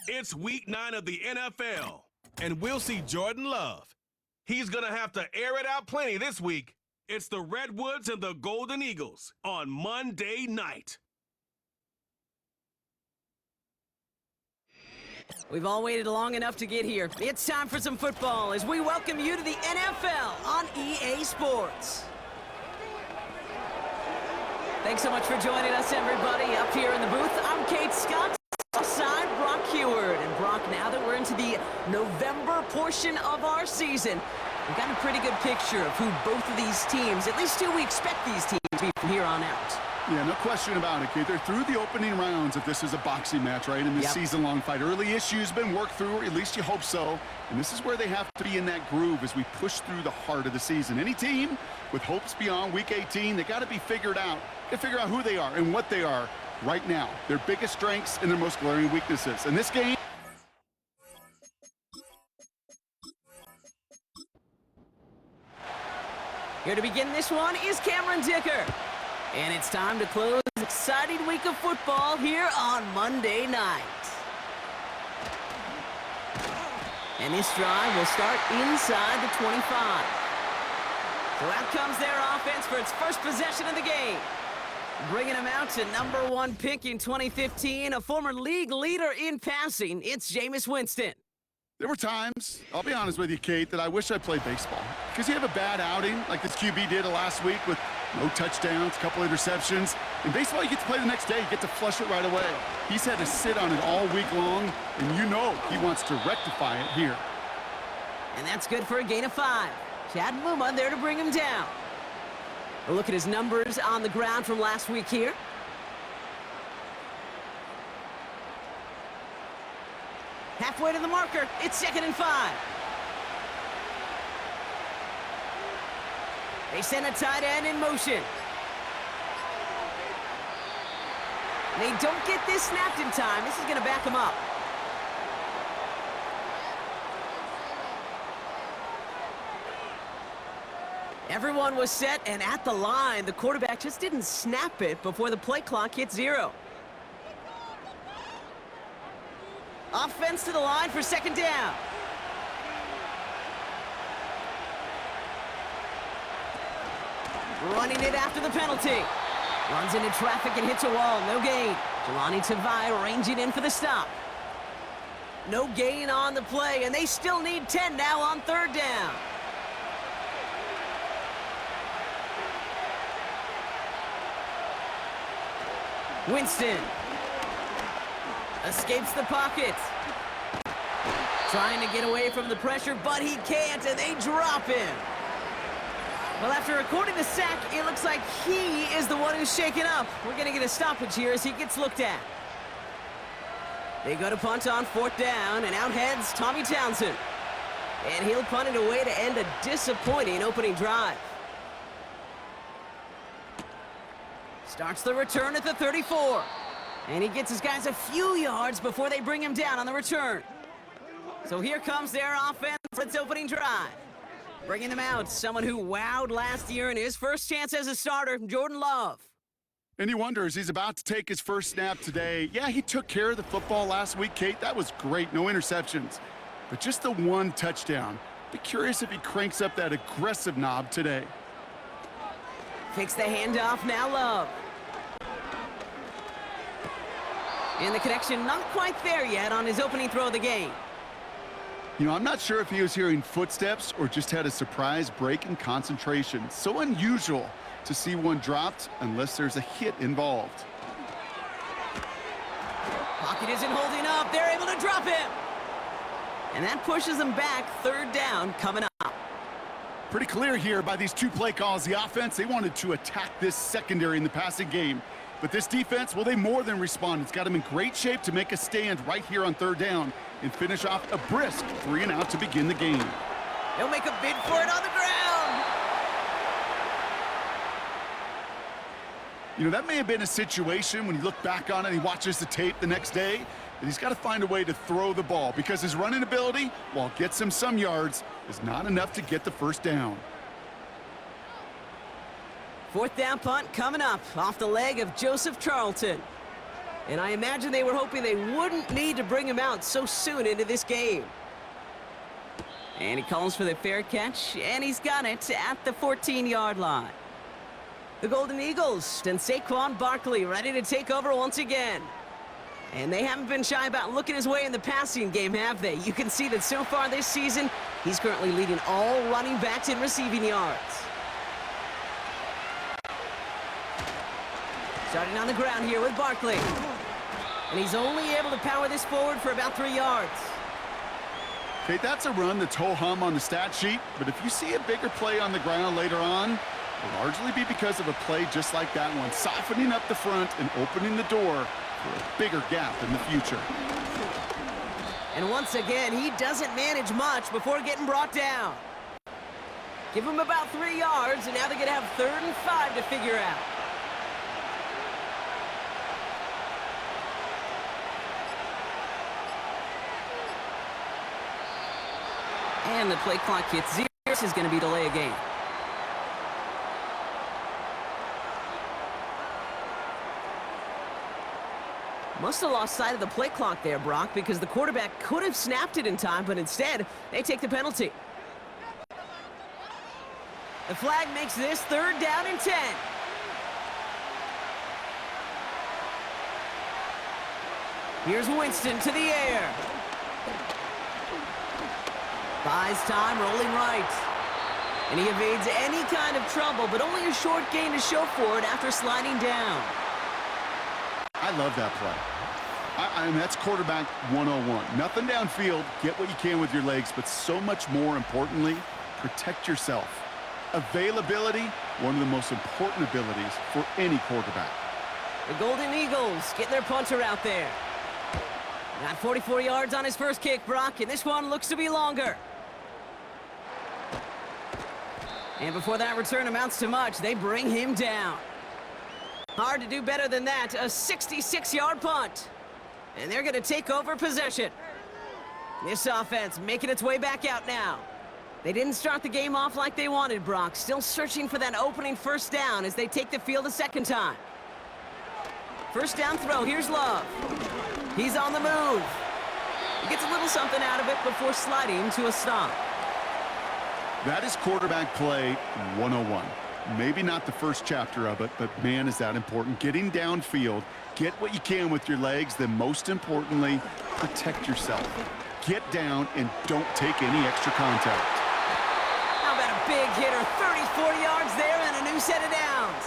It's week 9 of the NFL, and we'll see Jordan Love. He's going to have to air it out plenty this week. It's the Redwoods and the Golden Eagles on Monday night. We've all waited long enough to get here. It's time for some football as we welcome you to the NFL on EA Sports. Thanks so much for joining us, everybody. Up here in the booth, I'm Kate Scott. Outside, Brock Heward. And Brock, now that we're into the November portion of our season, we've got a pretty good picture of who both of these teams, at least who we expect these teams to be from here on out. Yeah, no question about it, Kate. They're through the opening rounds if this is a boxing match, right? In this season-long fight. Early issues been worked through, or at least you hope so. And this is where they have to be in that groove as we push through the heart of the season. Any team with hopes beyond Week 18, they got to be figured out. Got to figure out who they are and what they are right now. Their biggest strengths and their most glaring weaknesses. In this game, here to begin this one is Cameron Dicker. And it's time to close an exciting week of football here on Monday night. And this drive will start inside the 25. So out comes their offense for its first possession of the game. Bringing them out to #1 pick in 2015, a former league leader in passing, it's Jameis Winston. there were times, I'll be honest with you, Kate, that I wish I played baseball. Because you have a bad outing, like this QB did last week with no touchdowns, a couple interceptions. In baseball, you get to play the next day. You get to flush it right away. He's had to sit on it all week long, and you know he wants to rectify it here. And that's good for a gain of 5. Chad Muma there to bring him down. A look at his numbers on the ground from last week here. Halfway to the marker, it's 2nd and 5. They send a tight end in motion. They don't get this snapped in time. This is going to back them up. Everyone was set and at the line. The quarterback just didn't snap it before the play clock hit 0. Offense to the line for 2nd down. Running it after the penalty. Runs into traffic and hits a wall. No gain. Jelani Tavai ranging in for the stop. No gain on the play, and they still need 10 now on 3rd down. Winston escapes the pocket. Trying to get away from the pressure, but he can't, and they drop him. Well, after recording the sack, it looks like he is the one who's shaken up. We're going to get a stoppage here as he gets looked at. They go to punt on 4th down, and out heads Tommy Townsend. And he'll punt it away to end a disappointing opening drive. Starts the return at the 34. And he gets his guys a few yards before they bring him down on the return. So here comes their offense for its opening drive. Bringing them out, someone who wowed last year in his first chance as a starter, Jordan Love. And he wonders, he's about to take his first snap today. Yeah, he took care of the football last week, Kate. That was great, no interceptions. But just the 1 touchdown. Be curious if he cranks up that aggressive knob today. Takes the handoff, now Love. And the connection not quite there yet on his opening throw of the game. You know, I'm not sure if he was hearing footsteps or just had a surprise break in concentration. So unusual to see one dropped unless there's a hit involved. Pocket isn't holding up. They're able to drop him. And that pushes them back. 3rd down coming up. Pretty clear here by these 2 play calls. The offense, they wanted to attack this secondary in the passing game. But this defense, well, they more than respond. It's got them in great shape to make a stand right here on 3rd down and finish off a brisk 3 and out to begin the game. They'll make a bid for it on the ground. You know, that may have been a situation when you look back on it and he watches the tape the next day, that he's got to find a way to throw the ball because his running ability, while it gets him some yards, is not enough to get the 1st down. 4th down punt coming up off the leg of Joseph Charlton. And I imagine they were hoping they wouldn't need to bring him out so soon into this game. And he calls for the fair catch, and he's got it at the 14-yard line. The Golden Eagles and Saquon Barkley ready to take over once again. And they haven't been shy about looking his way in the passing game, have they? You can see that so far this season, he's currently leading all running backs in receiving yards. Starting on the ground here with Barkley. And he's only able to power this forward for about 3 yards. Okay, that's a run that's ho-hum on the stat sheet, but if you see a bigger play on the ground later on, it'll largely be because of a play just like that one, softening up the front and opening the door for a bigger gap in the future. And once again, he doesn't manage much before getting brought down. Give him about 3 yards, and now they're going to have 3rd and 5 to figure out. And the play clock hits 0. This is going to be delay a game. Must have lost sight of the play clock there, Brock, because the quarterback could have snapped it in time, but instead, they take the penalty. The flag makes this 3rd down and 10. Here's Winston to the air. Buys time, rolling right. And he evades any kind of trouble, but only a short gain to show for it after sliding down. I love that play. I mean, that's quarterback 101. Nothing downfield, get what you can with your legs, but so much more importantly, protect yourself. Availability, one of the most important abilities for any quarterback. The Golden Eagles getting their punter out there. Got 44 yards on his first kick, Brock, and this one looks to be longer. And before that return amounts to much, they bring him down. Hard to do better than that, a 66-yard punt. And they're going to take over possession. This offense making its way back out now. They didn't start the game off like they wanted, Brock. Still searching for that opening first down as they take the field a second time. First down throw, here's Love. He's on the move. He gets a little something out of it before sliding to a stop. That is quarterback play 101. Maybe not the first chapter of it, but man, is that important. Getting downfield, get what you can with your legs, then most importantly, protect yourself. Get down and don't take any extra contact. How about a big hitter, 34 yards there and a new set of downs.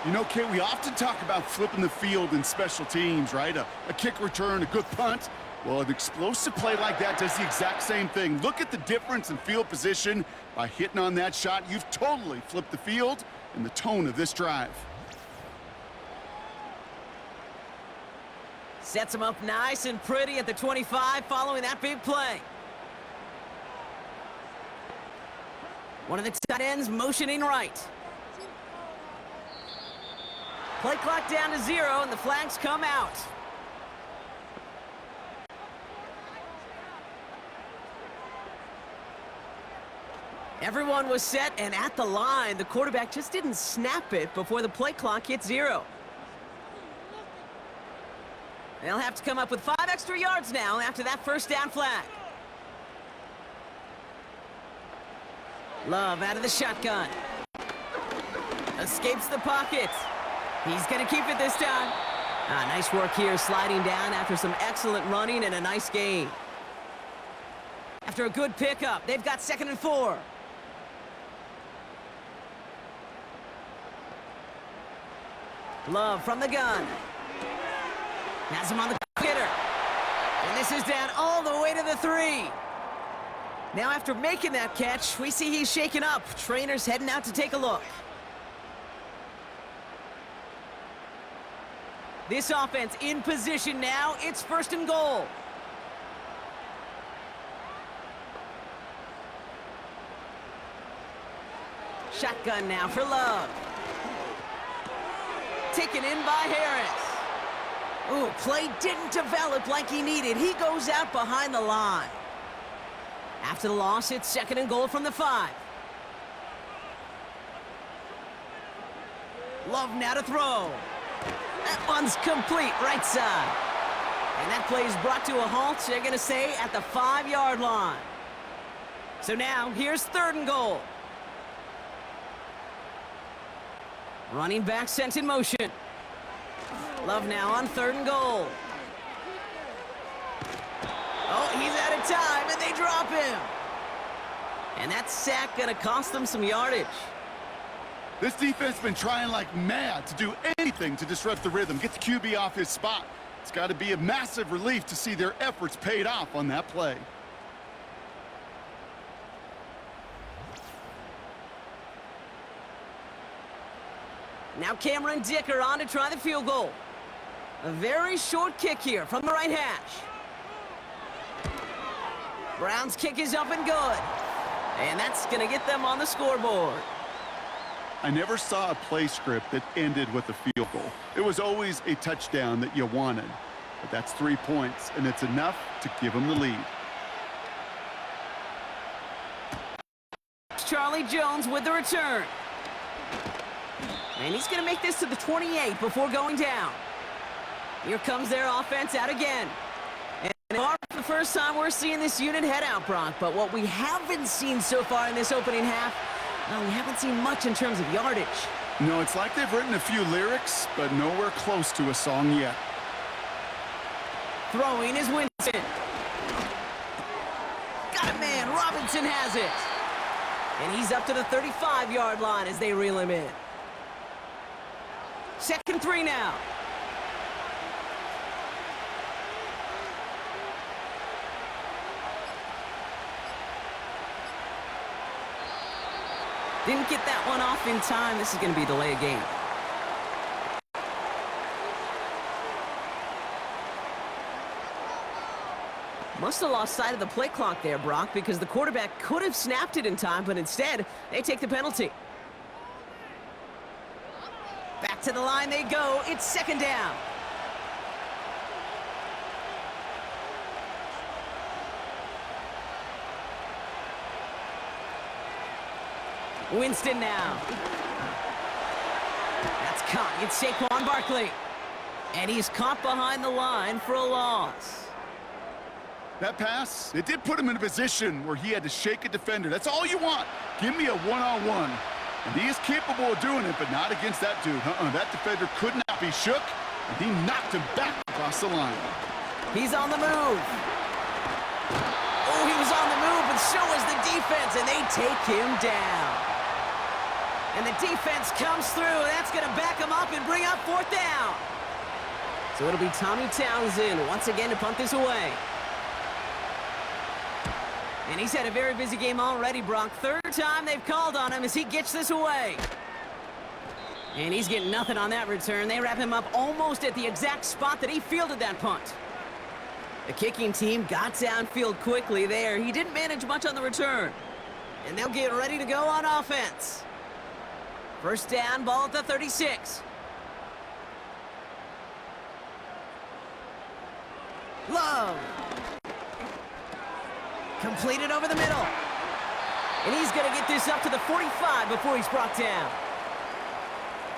You know, Kate, we often talk about flipping the field in special teams, right? A kick return, a good punt. Well, an explosive play like that does the exact same thing. Look at the difference in field position. By hitting on that shot, you've totally flipped the field and the tone of this drive. Sets him up nice and pretty at the 25 following that big play. One of the tight ends motioning right. Play clock down to 0, and the flags come out. Everyone was set and at the line. The quarterback just didn't snap it before the play clock hit 0. They'll have to come up with 5 extra yards now after that first down flag. Love out of the shotgun. Escapes the pocket. He's going to keep it this time. Nice work here, sliding down after some excellent running and a nice gain. After a good pickup, they've got 2nd and 4. Love from the gun. Has him on the hitter. And this is down all the way to the 3. Now after making that catch, we see he's shaken up. Trainers heading out to take a look. This offense in position now. It's 1st and goal. Shotgun now for Love. Taken in by Harris. Ooh, play didn't develop like he needed. He goes out behind the line. After the loss, it's 2nd and goal from the 5. Love now to throw. That one's complete, right side. And that play is brought to a halt, they're going to say, at the 5-yard line. So now, here's 3rd and goal. Running back sent in motion. Love now on 3rd and goal. Oh, he's out of time, and they drop him. And that sack going to cost them some yardage. This defense has been trying like mad to do anything to disrupt the rhythm, get the QB off his spot. It's got to be a massive relief to see their efforts paid off on that play. Now Cameron Dicker on to try the field goal. A very short kick here from the right hash. Brown's kick is up and good. And that's going to get them on the scoreboard. I never saw a play script that ended with a field goal. It was always a touchdown that you wanted. But that's 3 points, and it's enough to give them the lead. Charlie Jones with the return. And he's going to make this to the 28 before going down. Here comes their offense out again. And for the first time we're seeing this unit head out, Brock. But what we haven't seen so far in this opening half, well, we haven't seen much in terms of yardage. No, it's like they've written a few lyrics, but nowhere close to a song yet. Throwing is Winston. Got it, man. Robinson has it. And he's up to the 35-yard line as they reel him in. 2nd and 3 now. Didn't get that one off in time. This is going to be a delay of game. Must have lost sight of the play clock there, Brock, because the quarterback could have snapped it in time, but instead, they take the penalty. Back to the line they go. It's 2nd down. Winston now. That's caught. It's Saquon Barkley. And he's caught behind the line for a loss. That pass, it did put him in a position where he had to shake a defender. That's all you want. Give me a one-on-one. And he is capable of doing it, but not against that dude. That defender could not be shook, and he knocked him back across the line. He's on the move. Oh, he was on the move, but so was the defense, and they take him down. And the defense comes through. That's going to back him up and bring up 4th down. So it'll be Tommy Townsend once again to punt this away. And he's had a very busy game already, Brock. 3rd time they've called on him as he gets this away. And he's getting nothing on that return. They wrap him up almost at the exact spot that he fielded that punt. The kicking team got downfield quickly there. He didn't manage much on the return. And they'll get ready to go on offense. 1st down, ball at the 36. Love. Completed over the middle. And he's going to get this up to the 45 before he's brought down.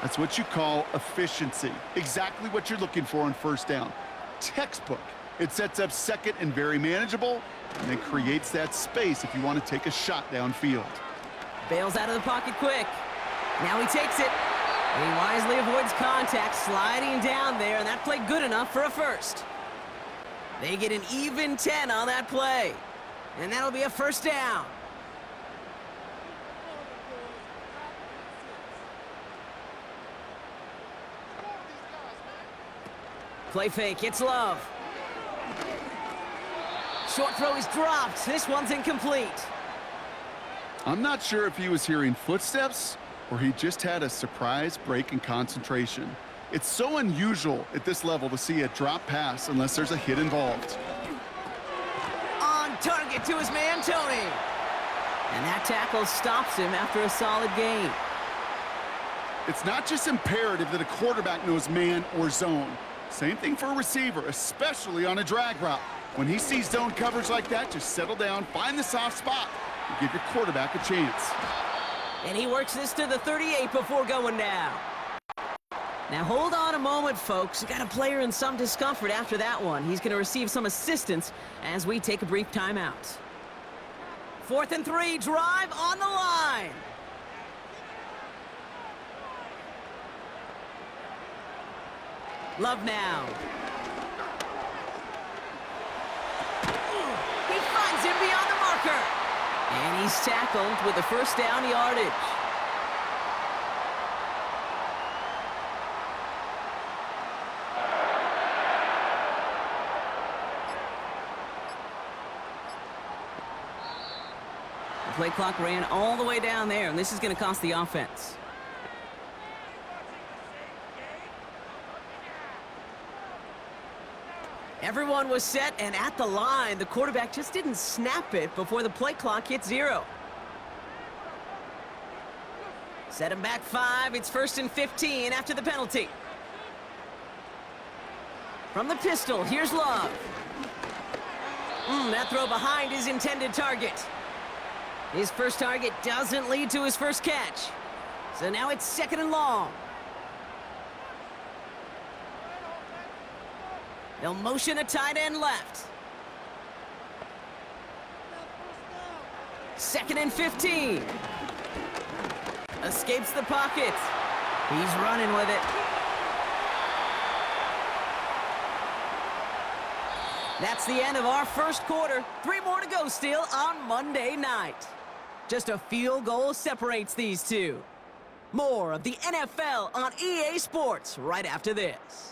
That's what you call efficiency. Exactly what you're looking for on 1st down. Textbook. It sets up 2nd and very manageable, and then creates that space if you want to take a shot downfield. Bails out of the pocket quick. Now he takes it. And he wisely avoids contact, sliding down there, and that played good enough for a 1st. They get an even 10 on that play. And that'll be a 1st down. Play fake, it's Love. Short throw is dropped. This one's incomplete. I'm not sure if he was hearing footsteps or he just had a surprise break in concentration. It's so unusual at this level to see a drop pass unless there's a hit involved. On target to his man, Tony. And that tackle stops him after a solid gain. It's not just imperative that a quarterback knows man or zone. Same thing for a receiver, especially on a drag route. When he sees zone coverage like that, just settle down, find the soft spot, and give your quarterback a chance. And he works this to the 38 before going down. Now hold on a moment, folks. We got a player in some discomfort after that one. He's going to receive some assistance as we take a brief timeout. 4th and 3, drive on the line. Love now. He finds him beyond the marker. And he's tackled with the first down yardage. The play clock ran all the way down there, and this is going to cost the offense. Everyone was set and at the line. The quarterback just didn't snap it before the play clock hit 0. Set him back 5. It's 1st and 15 after the penalty. From the pistol, here's Love. That throw behind his intended target. His first target doesn't lead to his first catch. So now it's 2nd and long. They'll motion a tight end left. 2nd and 15. Escapes the pocket. He's running with it. That's the end of our first quarter. 3 more to go still on Monday night. Just a field goal separates these two. More of the NFL on EA Sports right after this.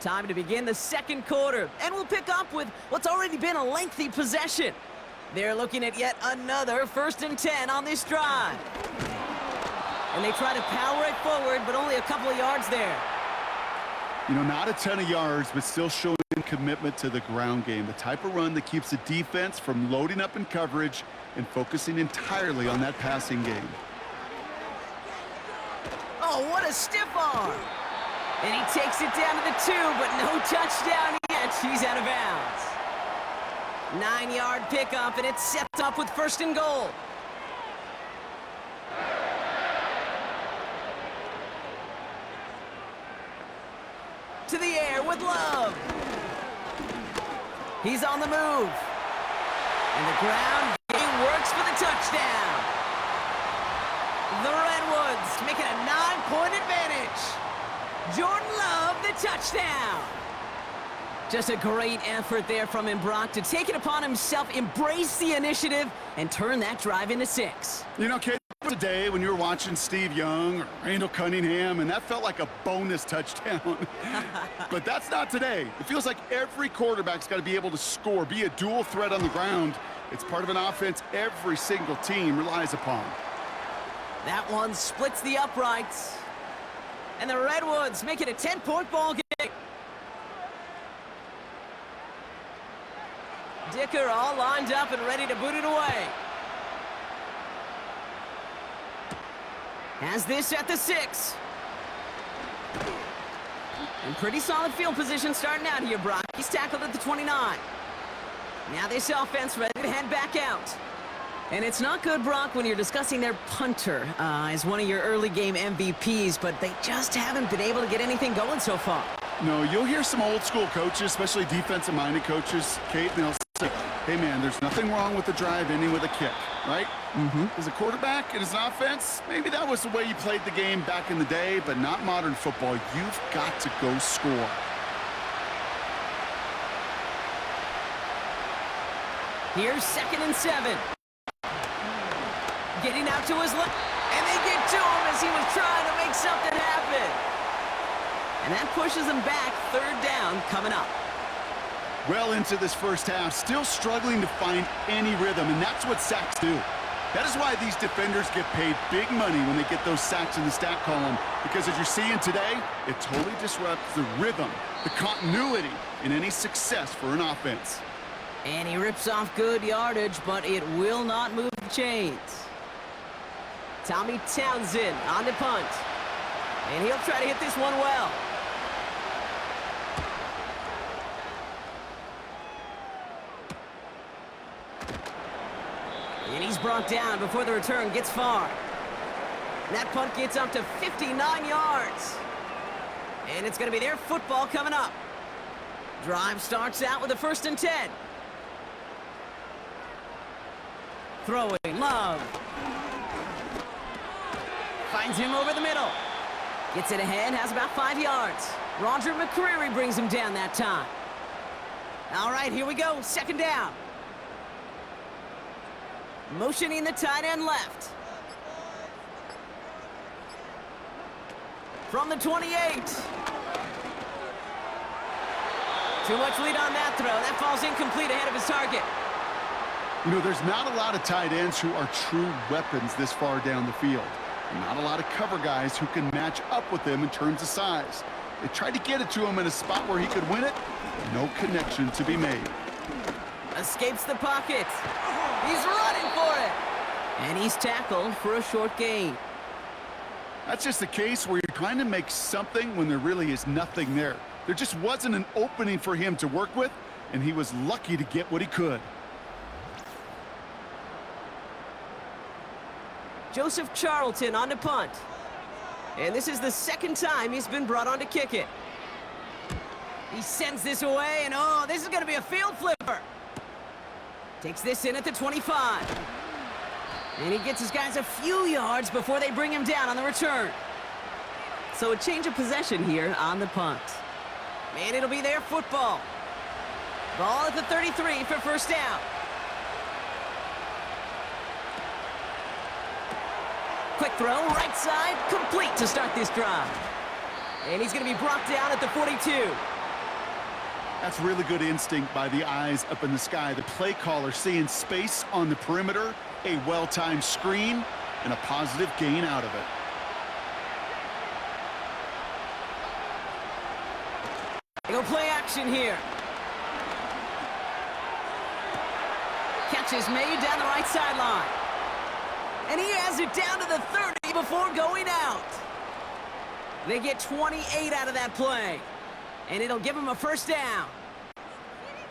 Time to begin the second quarter, and we'll pick up with what's already been a lengthy possession. They're looking at yet another 1st and 10 on this drive. And they try to power it forward, but only a couple of yards there. You know, not a ton of yards, but still showing commitment to the ground game. The type of run that keeps the defense from loading up in coverage and focusing entirely on that passing game. Oh, what a stiff arm. And he takes it down to the 2, but no touchdown yet. He's out of bounds. 9-yard pickup, and it's set up with 1st and goal. To the air with Love. He's on the move. And the ground game works for the touchdown. The Redwoods making a 9-point advantage. Jordan Love, the touchdown. Just a great effort there from him, Brock, to take it upon himself, embrace the initiative, and turn that drive into 6. You know, Kate, there was a day when you were watching Steve Young or Randall Cunningham, and that felt like a bonus touchdown. But that's not today. It feels like every quarterback's got to be able to score, be a dual threat on the ground. It's part of an offense every single team relies upon. That one splits the uprights. And the Redwoods make it a 10-point ball game. Dicker all lined up and ready to boot it away. Has this at the 6. And pretty solid field position starting out here, Brock. He's tackled at the 29. Now this offense ready to head back out. And it's not good, Brock, when you're discussing their punter as one of your early game MVPs, but they just haven't been able to get anything going so far. No, you'll hear some old school coaches, especially defensive-minded coaches, Kate, and they'll say, hey, man, there's nothing wrong with the drive ending with a kick, right? As a quarterback and as an offense, maybe that was the way you played the game back in the day, but not modern football. You've got to go score. Here's 2nd and 7. Getting out to his left, and they get to him as he was trying to make something happen. And that pushes him back. 3rd down coming up. Well into this first half, still struggling to find any rhythm, and that's what sacks do. That is why these defenders get paid big money when they get those sacks in the stat column, because as you're seeing today, it totally disrupts the rhythm, the continuity in any success for an offense. And he rips off good yardage, but it will not move the chains. Tommy Townsend on the punt. And he'll try to hit this one well. And he's brought down before the return gets far. That punt gets up to 59 yards. And it's going to be their football coming up. Drive starts out with a 1st and 10. Throwing, Love. Finds him over the middle. Gets it ahead, has about 5 yards. Roger McCreary brings him down that time. All right, here we go, 2nd down. Motioning the tight end left. From the 28. Too much lead on that throw. That falls incomplete ahead of his target. You know, there's not a lot of tight ends who are true weapons this far down the field. And not a lot of cover guys who can match up with them in terms of size. They tried to get it to him in a spot where he could win it. No connection to be made. Escapes the pocket. He's running for it. And he's tackled for a short gain. That's just the case where you're trying to make something when there really is nothing there. There just wasn't an opening for him to work with, and he was lucky to get what he could. Joseph Charlton on to punt. And this is the 2nd time he's been brought on to kick it. He sends this away, and oh, this is going to be a field flipper. Takes this in at the 25. And he gets his guys a few yards before they bring him down on the return. So a change of possession here on the punt. And it'll be their football. Ball at the 33 for 1st down. Quick throw, right side, complete to start this drive. And he's going to be brought down at the 42. That's really good instinct by the eyes up in the sky. The play caller seeing space on the perimeter, a well-timed screen, and a positive gain out of it. Go play action here. Catch is made down the right sideline. And he has it down to the 30 before going out. They get 28 out of that play. And it'll give him a 1st down.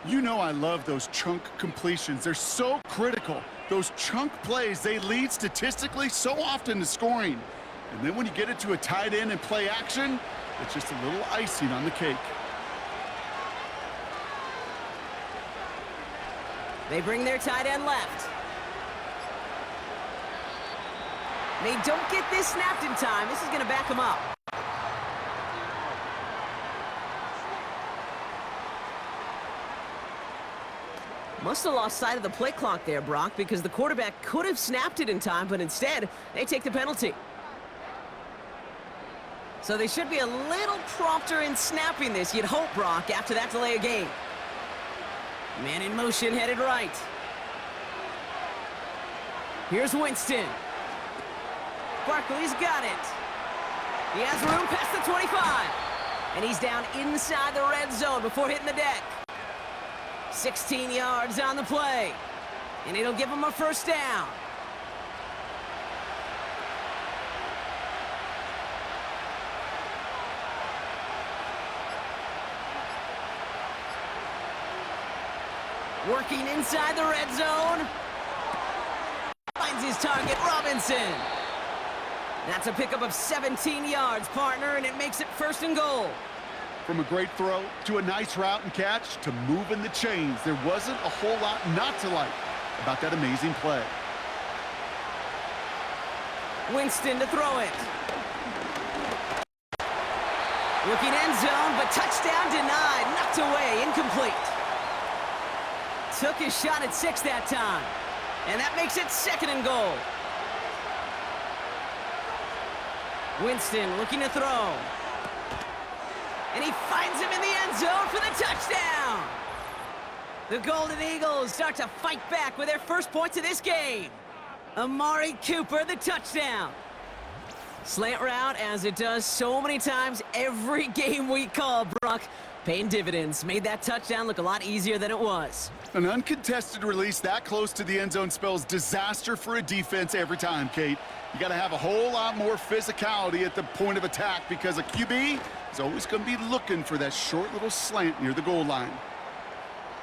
You know I love those chunk completions. They're so critical. Those chunk plays, they lead statistically so often to scoring. And then when you get it to a tight end and play action, it's just a little icing on the cake. They bring their tight end left. They don't get this snapped in time. This is going to back them up. Must have lost sight of the play clock there, Brock, because the quarterback could have snapped it in time, but instead, they take the penalty. So they should be a little prompter in snapping this, you'd hope, Brock, after that delay of game. Man in motion, headed right. Here's Winston. Barkley's got it. He has room past the 25. And he's down inside the red zone before hitting the deck. 16 yards on the play. And it'll give him a 1st down. Working inside the red zone. Finds his target, Robinson. That's a pickup of 17 yards, partner, and it makes it 1st and goal. From a great throw to a nice route and catch to moving the chains, there wasn't a whole lot not to like about that amazing play. Winston to throw it. Looking end zone, but touchdown denied. Knocked away, incomplete. Took his shot at 6 that time. And that makes it 2nd and goal. Winston looking to throw. And he finds him in the end zone for the touchdown. The Golden Eagles start to fight back with their first points of this game. Amari Cooper, the touchdown. Slant route, as it does so many times every game we call, Brock. Paying dividends. Made that touchdown look a lot easier than it was. An uncontested release that close to the end zone spells disaster for a defense every time, Kate. You got to have a whole lot more physicality at the point of attack because a QB is always going to be looking for that short little slant near the goal line.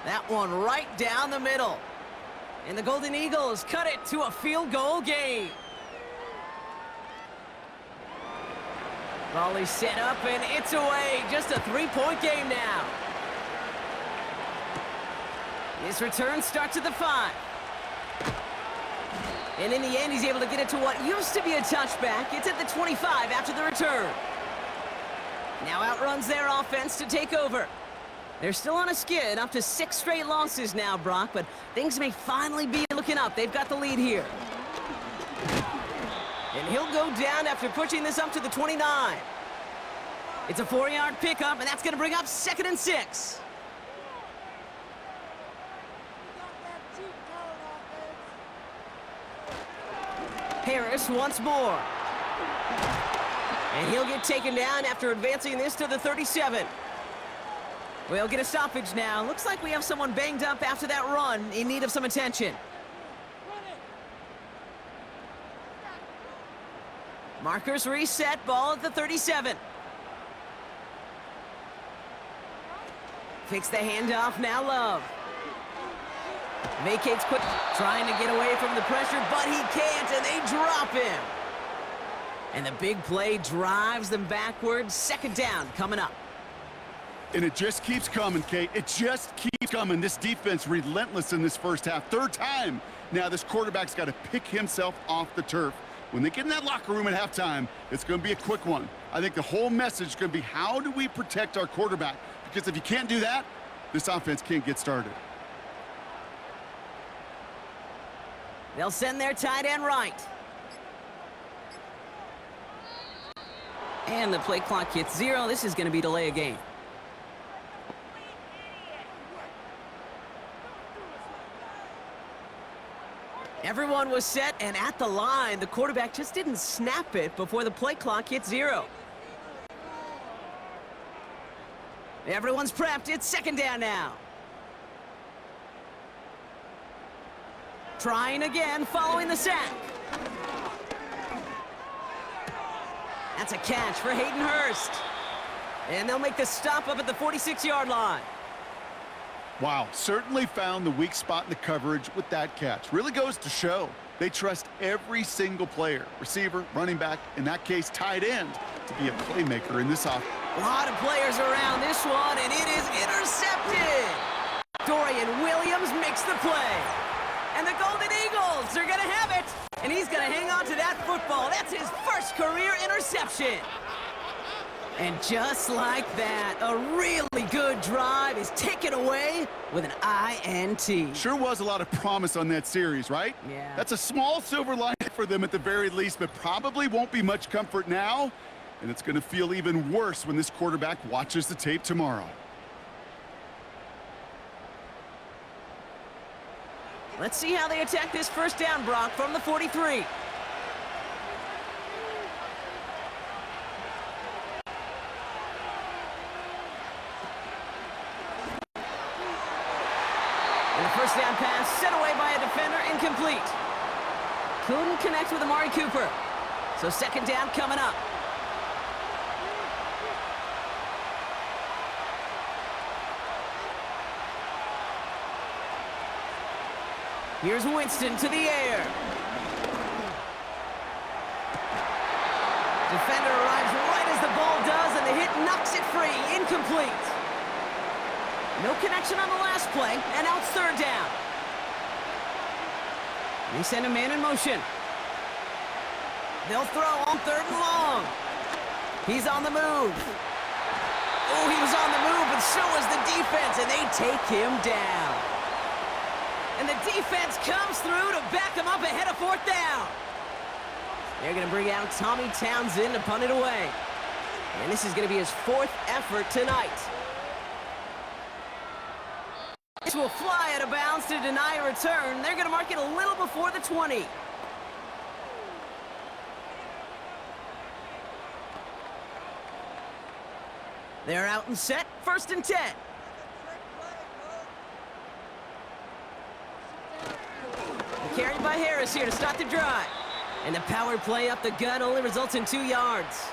That one right down the middle. And the Golden Eagles cut it to a field goal game. Volley set up, and it's away. Just a 3-point game now. His return starts at the 5. And in the end, he's able to get it to what used to be a touchback. It's at the 25 after the return. Now outruns their offense to take over. They're still on a skid, up to 6 straight losses now, Brock, but things may finally be looking up. They've got the lead here. And he'll go down after pushing this up to the 29. It's a 4-yard pickup, and that's going to bring up 2nd and 6. Harris once more. And he'll get taken down after advancing this to the 37. We'll get a stoppage now. Looks like we have someone banged up after that run, in need of some attention. Markers reset, ball at the 37. Takes the handoff, now Love. Vacates quick, trying to get away from the pressure, but he can't, and they drop him. And the big play drives them backwards. 2nd down coming up. And it just keeps coming, Kate. It just keeps coming. This defense relentless in this first half. 3rd time. Now this quarterback's got to pick himself off the turf. When they get in that locker room at halftime, it's going to be a quick one. I think the whole message is going to be, how do we protect our quarterback? Because if you can't do that, this offense can't get started. They'll send their tight end right. And the play clock hits 0. This is going to be delay a game. Everyone was set and at the line. The quarterback just didn't snap it before the play clock hit 0. Everyone's prepped. It's 2nd down now. Trying again following the sack. That's a catch for Hayden Hurst. And they'll make the stop up at the 46-yard line. Wow, certainly found the weak spot in the coverage with that catch. Really goes to show they trust every single player, receiver, running back, in that case, tight end, to be a playmaker in this offense. A lot of players around this one, and it is intercepted. Dorian Williams makes the play. And the Golden Eagles are going to have it. And he's going to hang on to that football. That's his first career interception. And just like that, a really good drive is taken away with an INT. Sure was a lot of promise on that series, right? Yeah. That's a small silver lining for them at the very least, but probably won't be much comfort now. And it's going to feel even worse when this quarterback watches the tape tomorrow. Let's see how they attack this 1st down, Brock, from the 43. And the 1st down pass set away by a defender, incomplete. Couldn't connect with Amari Cooper. So 2nd down coming up. Here's Winston to the air. Defender arrives right as the ball does, and the hit knocks it free. Incomplete. No connection on the last play, and now it's 3rd down. They send a man in motion. They'll throw on 3rd and long. He's on the move. Oh, he was on the move, but so was the defense, and they take him down. And the defense comes through to back him up ahead of 4th down. They're going to bring out Tommy Townsend to punt it away. And this is going to be his 4th effort tonight. This will fly out of bounds to deny a return. They're going to mark it a little before the 20. They're out and set. 1st and 10. Carried by Harris here to start the drive. And the power play up the gut only results in 2 yards.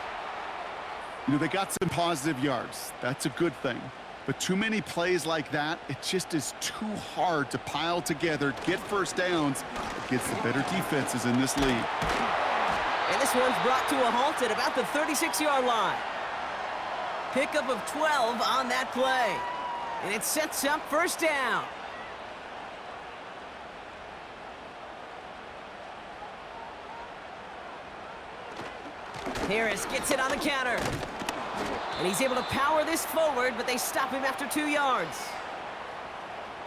You know, they got some positive yards. That's a good thing. But too many plays like that, it just is too hard to pile together, get first downs against the better defenses in this league. And this one's brought to a halt at about the 36-yard line. Pickup of 12 on that play. And it sets up first down. Harris gets it on the counter. And he's able to power this forward, but they stop him after 2 yards.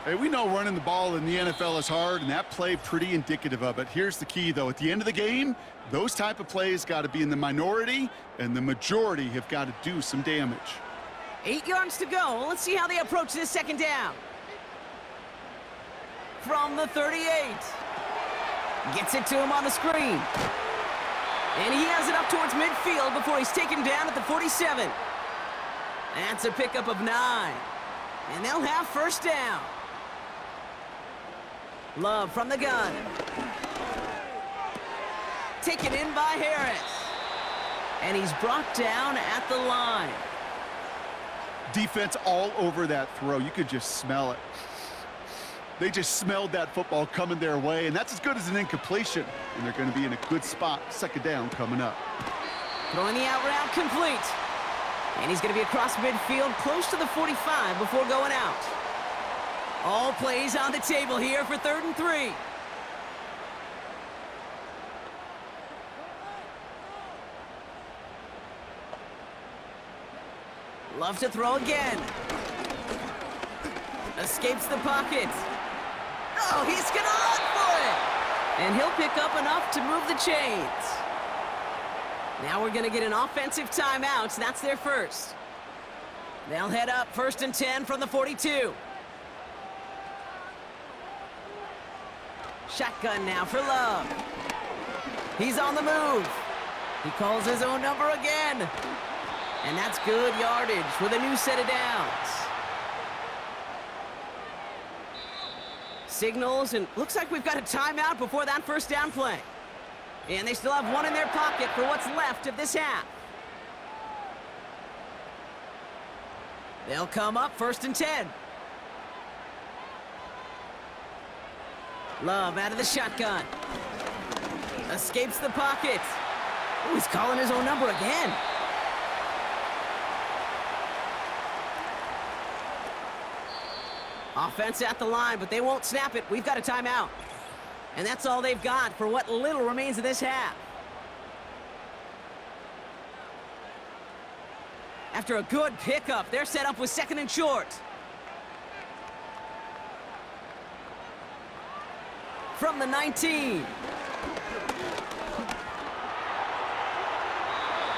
Hey, we know running the ball in the NFL is hard, and that play pretty indicative of it. Here's the key, though. At the end of the game, those type of plays got to be in the minority, and the majority have got to do some damage. 8 yards to go. Let's see how they approach this second down. From the 38. Gets it to him on the screen. And he has it up towards midfield before he's taken down at the 47. That's a pickup of 9. And they'll have first down. Love from the gun. Taken in by Harris. And he's brought down at the line. Defense all over that throw. You could just smell it. They just smelled that football coming their way, and that's as good as an incompletion. And they're going to be in a good spot. Second down coming up. Throwing the out route complete. And he's going to be across midfield, close to the 45 before going out. All plays on the table here for 3rd and 3. Love to throw again. Escapes the pocket. Oh, he's going to run for it. And he'll pick up enough to move the chains. Now we're going to get an offensive timeout. That's their first. They'll head up 1st and 10 from the 42. Shotgun now for Love. He's on the move. He calls his own number again. And that's good yardage with a new set of downs. Signals, and looks like we've got a timeout before that first down play. And they still have one in their pocket for what's left of this half. They'll come up 1st and 10. Love out of the shotgun. Escapes the pocket. Ooh, he's calling his own number again. Offense at the line, but they won't snap it. We've got a timeout. And that's all they've got for what little remains of this half. After a good pickup, they're set up with 2nd and short. From the 19.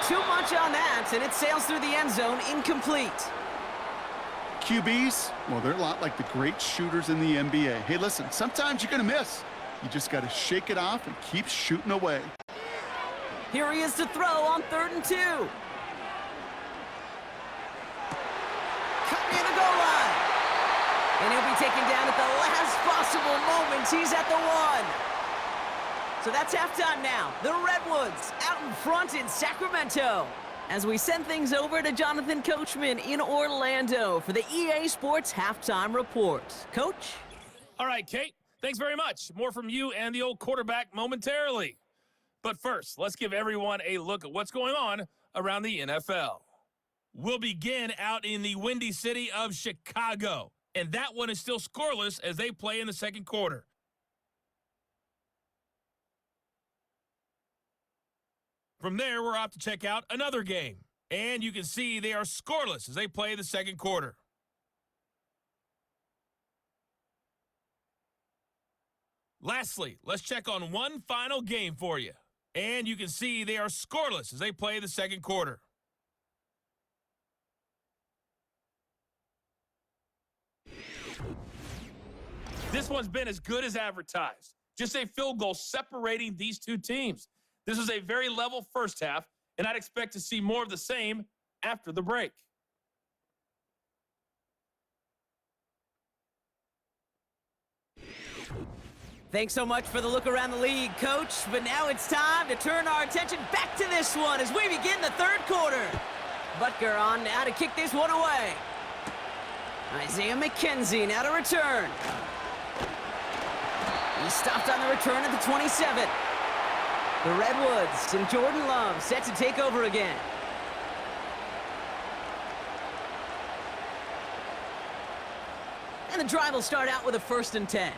Too much on that, and it sails through the end zone, incomplete. QBs, well, they're a lot like the great shooters in the NBA. Hey, listen, sometimes you're going to miss. You just got to shake it off and keep shooting away. Here he is to throw on 3rd and 2. Cut near the goal line. And he'll be taken down at the last possible moment. He's at the 1. So that's halftime now. The Redwoods out in front in Sacramento. As we send things over to Jonathan Coachman in Orlando for the EA Sports Halftime Report. Coach? All right, Kate. Thanks very much. More from you and the old quarterback momentarily. But first, let's give everyone a look at what's going on around the NFL. We'll begin out in the windy city of Chicago. And that one is still scoreless as they play in the second quarter. From there, we're off to check out another game. And you can see they are scoreless as they play the second quarter. Lastly, let's check on one final game for you. And you can see they are scoreless as they play the second quarter. This one's been as good as advertised. Just a field goal separating these two teams. This was a very level first half, and I'd expect to see more of the same after the break. Thanks so much for the look around the league, Coach. But now it's time to turn our attention back to this one as we begin the third quarter. Butker on now to kick this one away. Isaiah McKenzie now to return. He stopped on the return at the 27. The Redwoods and Jordan Love set to take over again. And the drive will start out with a 1st and 10.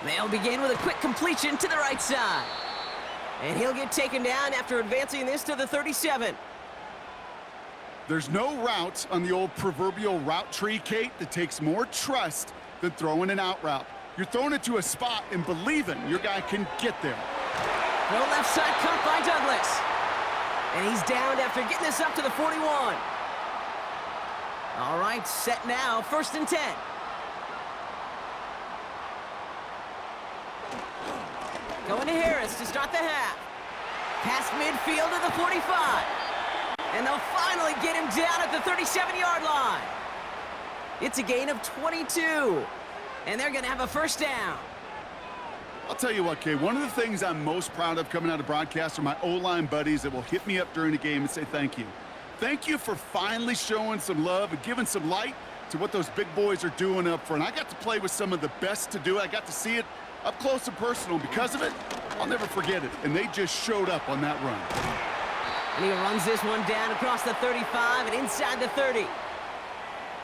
They'll begin with a quick completion to the right side. And he'll get taken down after advancing this to the 37. There's no route on the old proverbial route tree, Kate, that takes more trust than throwing an out route. You're throwing it to a spot and believing your guy can get there. No left side cut by Douglas. And he's downed after getting this up to the 41. All right, set now, 1st and 10. Going to Harris to start the half. Past midfield to the 45. And they'll finally get him down at the 37-yard line. It's a gain of 22. And they're going to have a 1st down. I'll tell you what, Kay, one of the things I'm most proud of coming out of broadcast are my O-line buddies that will hit me up during the game and say thank you. Thank you for finally showing some love and giving some light to what those big boys are doing up front. I got to play with some of the best to do it. I got to see it up close and personal. Because of it, I'll never forget it. And they just showed up on that run. And he runs this one down across the 35 and inside the 30.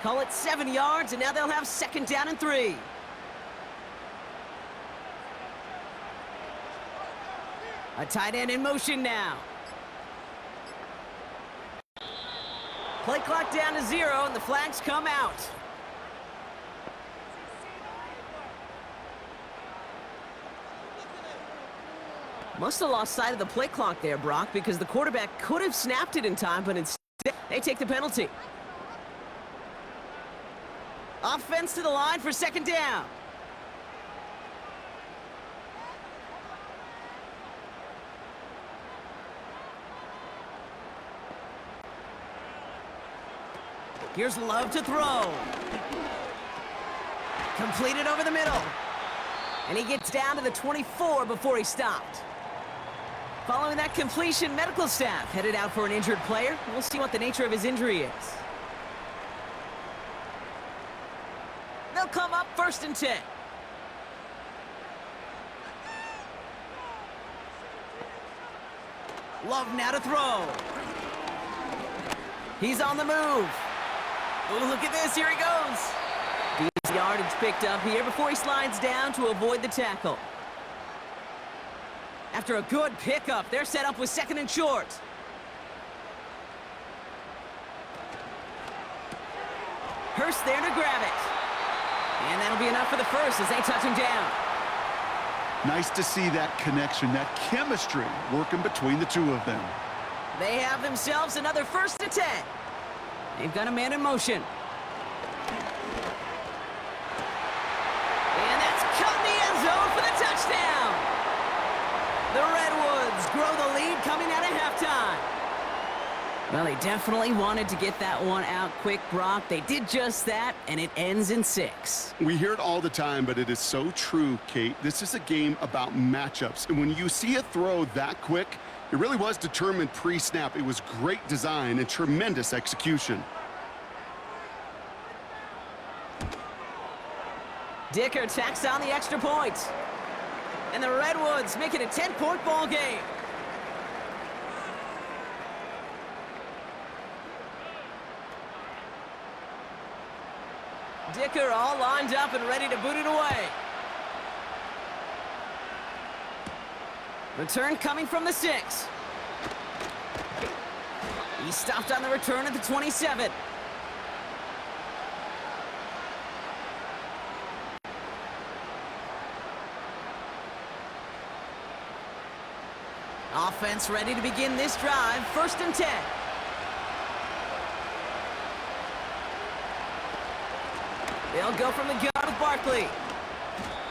Call it 7 yards, and now they'll have 2nd down and 3. A tight end in motion now. Play clock down to 0, and the flags come out. Must have lost sight of the play clock there, Brock, because the quarterback could have snapped it in time, but instead they take the penalty. Offense to the line for 2nd down. Here's Love to throw. Completed over the middle. And he gets down to the 24 before he stopped. Following that completion, medical staff headed out for an injured player. We'll see what the nature of his injury is. They'll come up 1st and 10. Love now to throw. He's on the move. Oh, look at this. Here he goes. Decent yardage picked up here before he slides down to avoid the tackle. After a good pickup, they're set up with 2nd and short. Hurst there to grab it. And that'll be enough for the 1st as they touch him down. Nice to see that connection, that chemistry working between the two of them. They have themselves another 1st and 10. They've got a man in motion. And that's cut in the end zone for the touchdown. The Redwoods grow the lead coming out of halftime. Well, they definitely wanted to get that one out quick, Brock. They did just that, and it ends in 6. We hear it all the time, but it is so true, Kate. This is a game about matchups. And when you see a throw that quick, it really was determined pre-snap. It was great design and tremendous execution. Dicker tacks on the extra point. And the Redwoods make it a 10-point ball game. Dicker all lined up and ready to boot it away. Return coming from the 6. He stopped on the return at the 27. Offense ready to begin this drive. 1st and 10. They'll go from the gun with Barkley.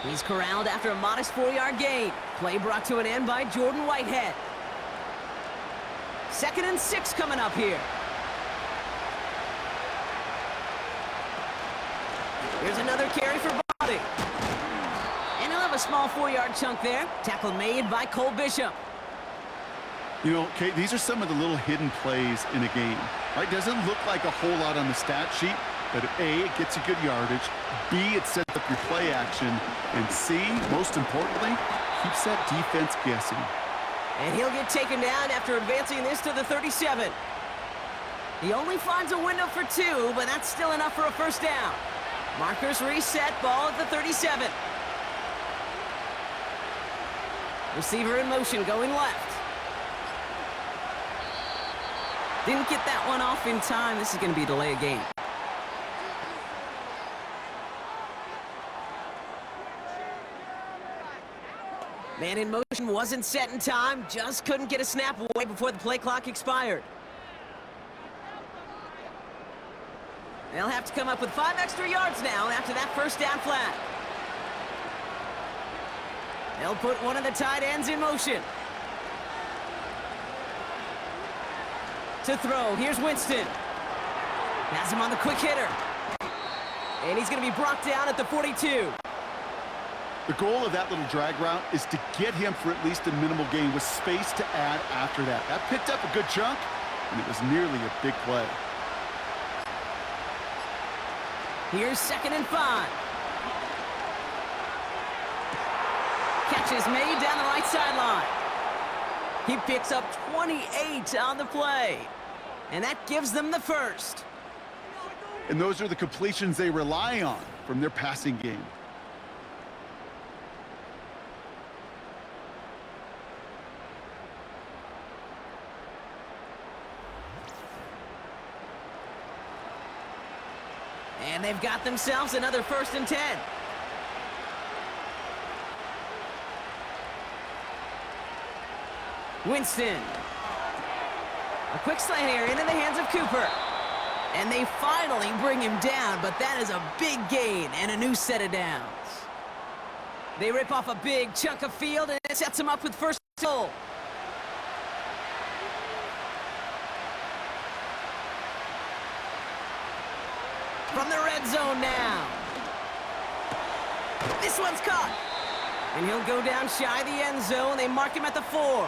He's corralled after a modest 4-yard gain. Play brought to an end by Jordan Whitehead. 2nd and 6 coming up here. Here's another carry for Bobby. And he'll have a small 4-yard chunk there. Tackle made by Cole Bishop. You know, Kate, these are some of the little hidden plays in a game, right? Doesn't look like a whole lot on the stat sheet, but A, it gets you good yardage, B, it sets up your play action, and C, most importantly, keeps that defense guessing. And he'll get taken down after advancing this to the 37. He only finds a window for 2, but that's still enough for a first down. Markers reset, ball at the 37. Receiver in motion, going left. Didn't get that one off in time. This is going to be a delay of game. Man in motion wasn't set in time. Just couldn't get a snap away before the play clock expired. They'll have to come up with 5 extra yards now after that first down flat. They'll put one of the tight ends in motion. To throw, here's Winston. Has him on the quick hitter. And he's going to be brought down at the 42. The goal of that little drag route is to get him for at least a minimal gain with space to add after that. That picked up a good chunk, and it was nearly a big play. Here's 2nd and 5. Catch is made down the right sideline. He picks up 28 on the play. And that gives them the first. And those are the completions they rely on from their passing game. And they've got themselves another 1st and 10. Winston. A quick slant here into the hands of Cooper. And they finally bring him down, but that is a big gain and a new set of downs. They rip off a big chunk of field, and it sets them up with first goal. From the red zone now. This one's caught. And he'll go down shy of the end zone. They mark him at the 4.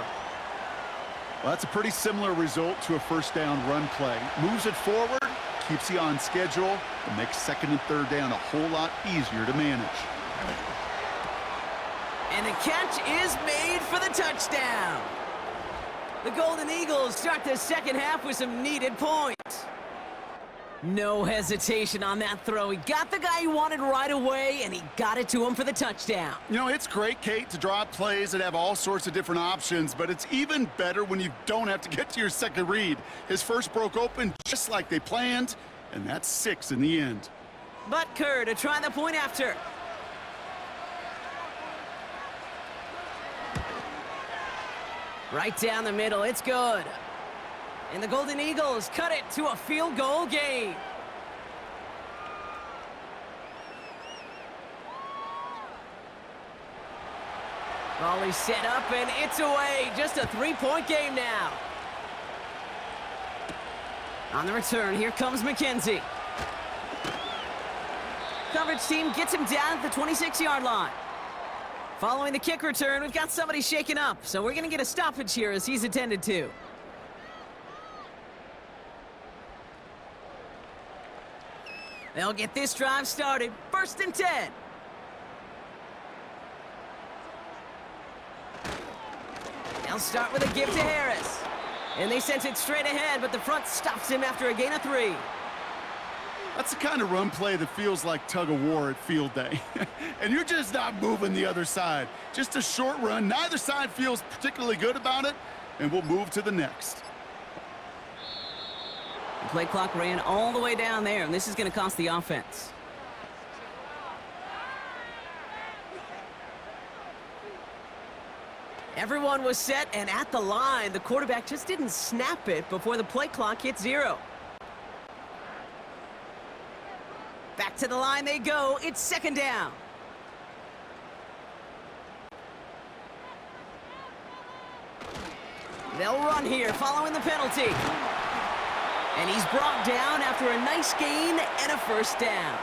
Well, that's a pretty similar result to a first down run play. Moves it forward, keeps you on schedule, and makes 2nd and 3rd down a whole lot easier to manage. And the catch is made for the touchdown. The Golden Eagles start the second half with some needed points. No hesitation on that throw. He got the guy he wanted right away, and he got it to him for the touchdown. You know, it's great, Kate, to draw up plays that have all sorts of different options, but it's even better when you don't have to get to your second read. His first broke open just like they planned, and that's 6 in the end. Butker to try the point after. Right down the middle, it's good. And the Golden Eagles cut it to a field goal game. Ball is set up, and it's away. Just a 3-point game now. On the return, here comes McKenzie. Coverage team gets him down at the 26-yard line. Following the kick return, we've got somebody shaken up, so we're going to get a stoppage here as he's attended to. They'll get this drive started. 1st and 10. They'll start with a give to Harris. And they sent it straight ahead, but the front stops him after a gain of 3. That's the kind of run play that feels like tug of war at field day. And you're just not moving the other side. Just a short run. Neither side feels particularly good about it, and we'll move to the next. The play clock ran all the way down there, and this is going to cost the offense. Everyone was set and at the line. The quarterback just didn't snap it before the play clock hit 0. Back to the line they go. It's 2nd down. They'll run here following the penalty. And he's brought down after a nice gain and a first down.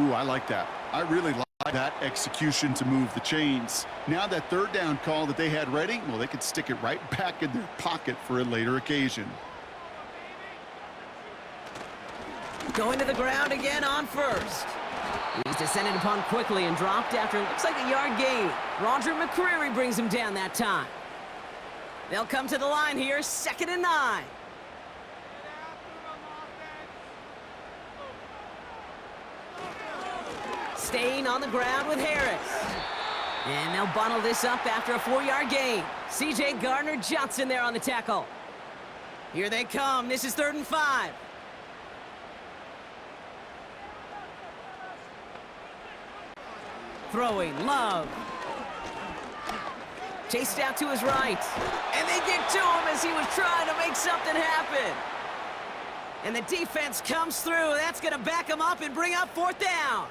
Ooh, I like that. I really like that execution to move the chains. Now that third down call that they had ready, well, they could stick it right back in their pocket for a later occasion. Going to the ground again on first. He's descended upon quickly and dropped after it looks like a yard gain. Roger McCreary brings him down that time. They'll come to the line here, 2nd and 9. Staying on the ground with Harris. And they'll bundle this up after a 4-yard gain. C.J. Gardner-Johnson there on the tackle. Here they come. This is 3rd and 5. Throwing, Love. Chased out to his right. And they get to him as he was trying to make something happen. And the defense comes through. That's going to back him up and bring up 4th down.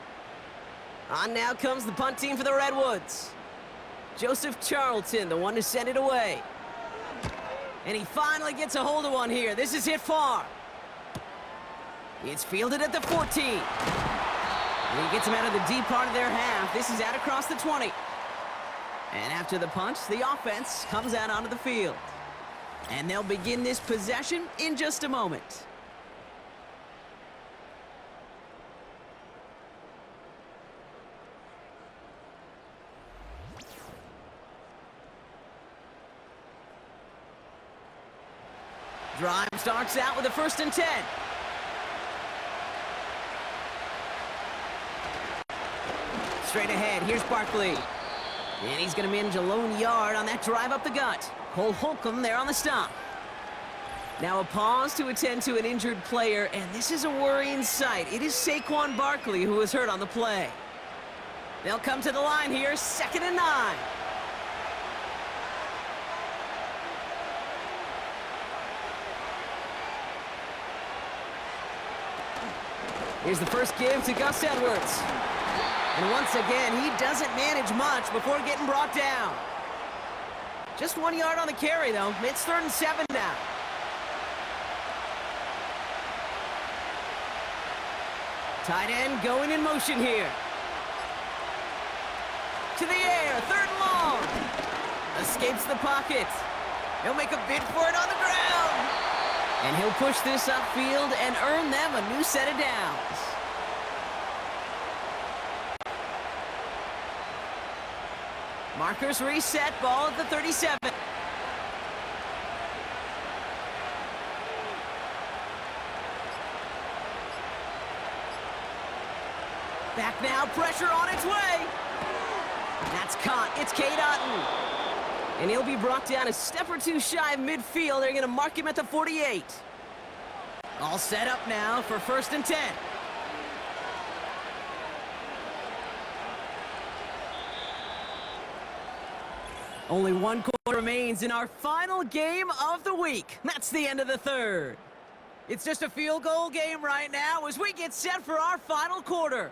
On now comes the punt team for the Redwoods. Joseph Charlton, the one to send it away. And he finally gets a hold of one here. This is hit far. It's fielded at the 14. And he gets him out of the deep part of their half. This is out across the 20. And after the punch, the offense comes out onto the field. And they'll begin this possession in just a moment. Drive starts out with a 1st and 10. Straight ahead, here's Barkley. And he's going to manage a lone yard on that drive up the gut. Cole Holcomb there on the stop. Now a pause to attend to an injured player, and this is a worrying sight. It is Saquon Barkley who was hurt on the play. They'll come to the line here, 2nd and 9. Here's the first give to Gus Edwards. And once again, he doesn't manage much before getting brought down. Just 1 yard on the carry, though. It's 3rd and 7 now. Tight end going in motion here. To the air, 3rd and long. Escapes the pocket. He'll make a bid for it on the ground. And he'll push this upfield and earn them a new set of downs. Markers reset, ball at the 37. Back now, pressure on its way. That's caught, it's Cade Otton. And he'll be brought down a step or two shy of midfield. They're going to mark him at the 48. All set up now for 1st and 10. Only 1 quarter remains in our final game of the week. That's the end of the 3rd. It's just a field goal game right now as we get set for our final quarter.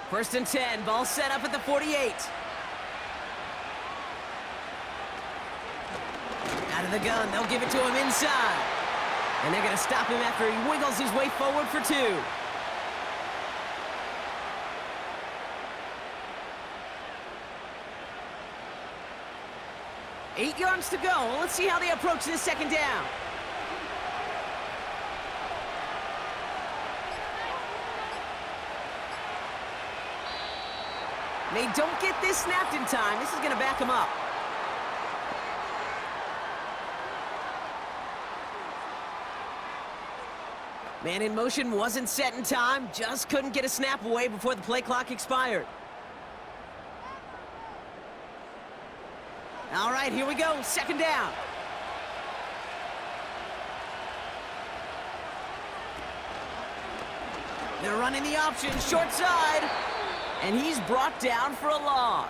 First and 10, ball set up at the 48. Out of the gun, they'll give it to him inside. And they're going to stop him after he wiggles his way forward for 2. Eight yards to go. Let's see how they approach this 2nd down. They don't get this snapped in time. This is going to back them up. Man in motion wasn't set in time. Just couldn't get a snap away before the play clock expired. All right, here we go. 2nd down. They're running the option, short side. And he's brought down for a loss.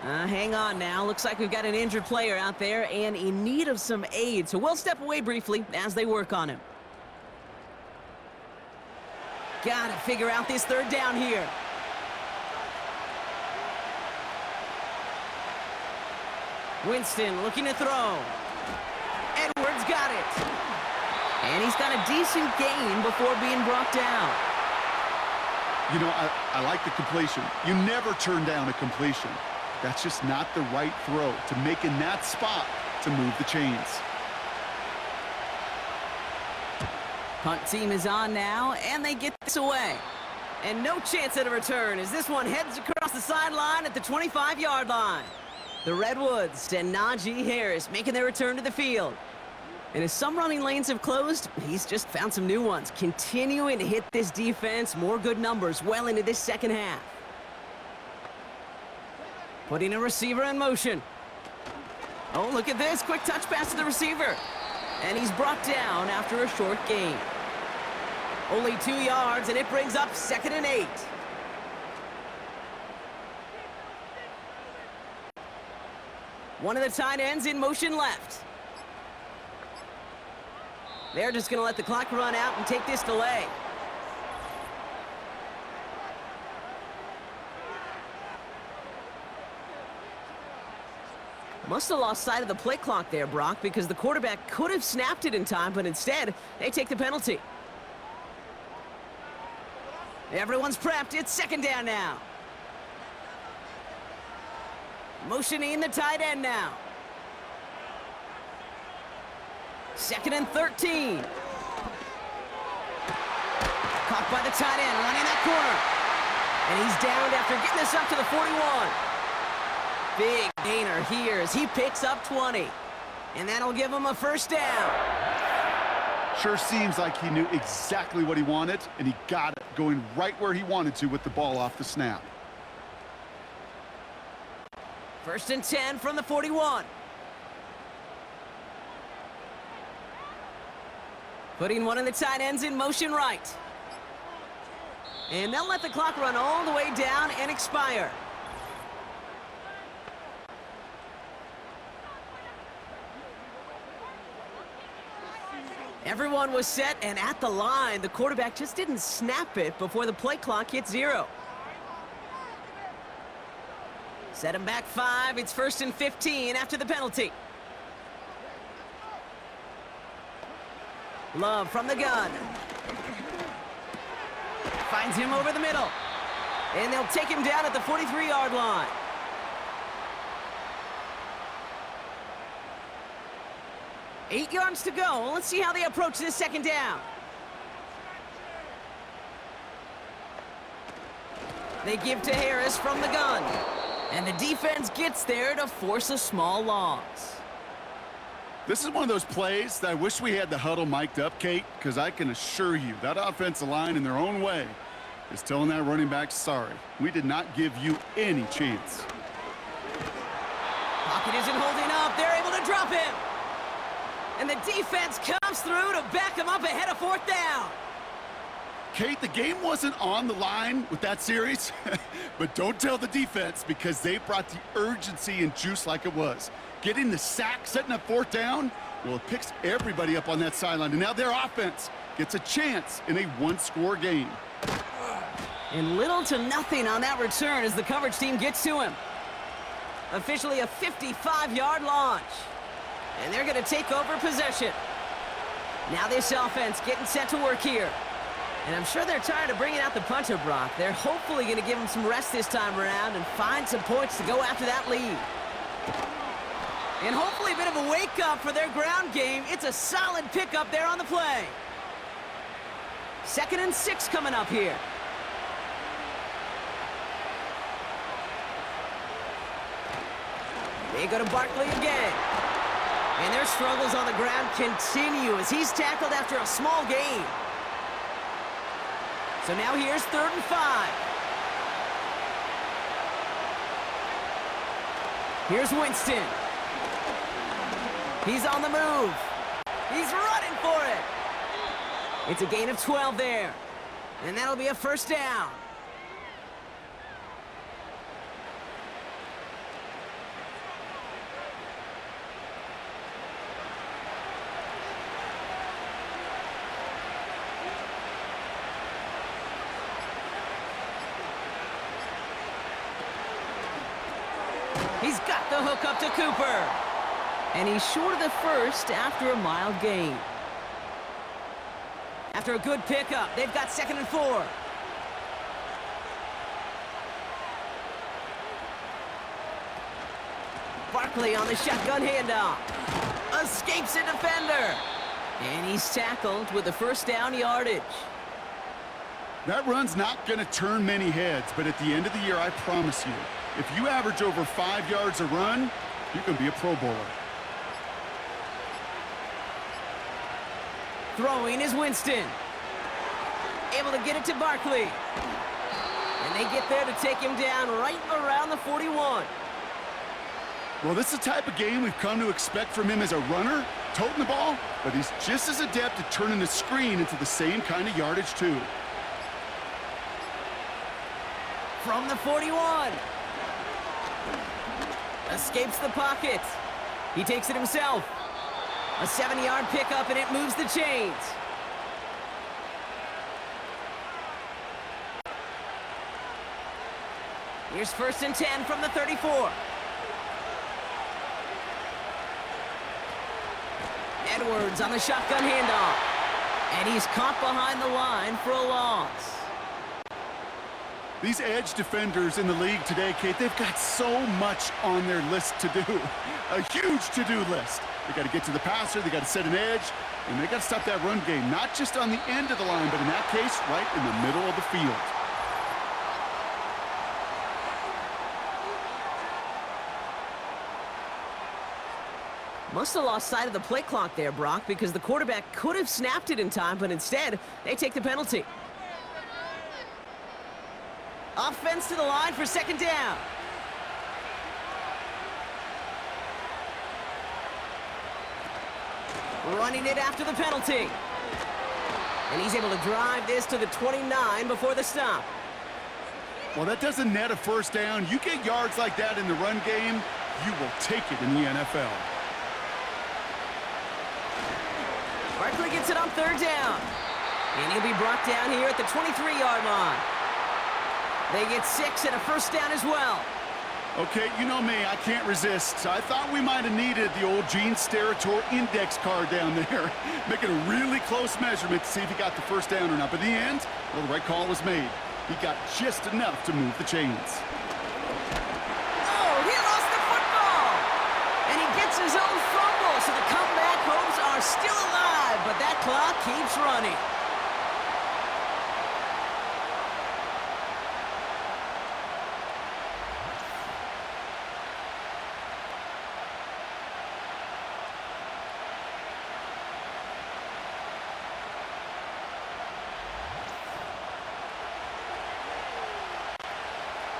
Hang on now. Looks like we've got an injured player out there and in need of some aid. So we'll step away briefly as they work on him. Gotta figure out this 3rd down here. Winston looking to throw. Edwards got it. And he's got a decent gain before being brought down. You know, I like the completion. You never turn down a completion. That's just not the right throw to make in that spot to move the chains. Punt team is on now, and they get this away. And no chance at a return as this one heads across the sideline at the 25-yard line. The Redwoods and Najee Harris making their return to the field. And as some running lanes have closed, he's just found some new ones, continuing to hit this defense more good numbers well into this second half. Putting a receiver in motion. Oh, look at this. Quick touch pass to the receiver. And he's brought down after a short gain. Only 2 yards, and it brings up 2nd and 8. One of the tight ends in motion left. They're just going to let the clock run out and take this delay. Must have lost sight of the play clock there, Brock, because the quarterback could have snapped it in time, but instead, they take the penalty. Everyone's prepped. It's 2nd down now. Motioning the tight end now. 2nd and 13. Caught by the tight end, running that corner. And he's downed after getting this up to the 41. Big gainer here as he picks up 20. And that'll give him a 1st down. Sure seems like he knew exactly what he wanted, and he got it, going right where he wanted to with the ball off the snap. 1st and 10 from the 41. Putting one of the tight ends in motion right. And they'll let the clock run all the way down and expire. Everyone was set and at the line. The quarterback just didn't snap it before the play clock hit 0. Set him back 5. It's 1st and 15 after the penalty. Love from the gun. Finds him over the middle. And they'll take him down at the 43-yard line. Eight yards to go. Let's see how they approach this 2nd down. They give to Harris from the gun. And the defense gets there to force a small loss. This is one of those plays that I wish we had the huddle mic'd up, Kate, because I can assure you that offensive line in their own way is telling that running back, sorry, we did not give you any chance. Pocket isn't holding up. They're able to drop him. And the defense comes through to back him up ahead of 4th down. Kate, the game wasn't on the line with that series, but don't tell the defense because they brought the urgency and juice like it was. Getting the sack, setting up 4th down, well, it picks everybody up on that sideline. And now their offense gets a chance in a 1-score game. And little to nothing on that return as the coverage team gets to him. Officially a 55-yard launch. And they're going to take over possession. Now this offense getting set to work here. And I'm sure they're tired of bringing out the punter, Brock. They're hopefully going to give him some rest this time around and find some points to go after that lead. And hopefully a bit of a wake-up for their ground game. It's a solid pickup there on the play. 2nd and 6 coming up here. They go to Barkley again. And their struggles on the ground continue as he's tackled after a small gain. So now here's 3rd and 5. Here's Winston. He's on the move. He's running for it. It's a gain of 12 there. And that'll be a 1st down. He's got the hook up to Cooper. And he's short of the first after a mild gain. After a good pickup, they've got 2nd and 4. Barkley on the shotgun handoff. Escapes a defender. And he's tackled with the first down yardage. That run's not going to turn many heads, but at the end of the year, I promise you, if you average over 5 yards a run, you can be a Pro Bowler. Throwing is Winston. Able to get it to Barkley. And they get there to take him down right around the 41. Well, this is the type of game we've come to expect from him as a runner, toting the ball, but he's just as adept at turning the screen into the same kind of yardage, too. From the 41. Escapes the pocket. He takes it himself. A 7-yard pickup, and it moves the chains. Here's 1st and 10 from the 34. Edwards on the shotgun handoff. And he's caught behind the line for a loss. These edge defenders in the league today, Kate, they've got so much on their list to do. A huge to-do list. They got to get to the passer, they got to set an edge, and they got to stop that run game, not just on the end of the line, but in that case, right in the middle of the field. Must have lost sight of the play clock there, Brock, because the quarterback could have snapped it in time, but instead, they take the penalty. Offense to the line for 2nd down. Running it after the penalty. And he's able to drive this to the 29 before the stop. Well, that doesn't net a first down. You get yards like that in the run game, you will take it in the NFL. Barkley gets it on 3rd down. And he'll be brought down here at the 23-yard line. They get 6 and a first down as well. Okay, you know me, I can't resist. I thought we might have needed the old Gene Steratore index card down there, making a really close measurement to see if he got the first down or not. But in the end, well, the right call was made. He got just enough to move the chains. Oh, he lost the football! And he gets his own fumble, so the comeback hopes are still alive, but that clock keeps running.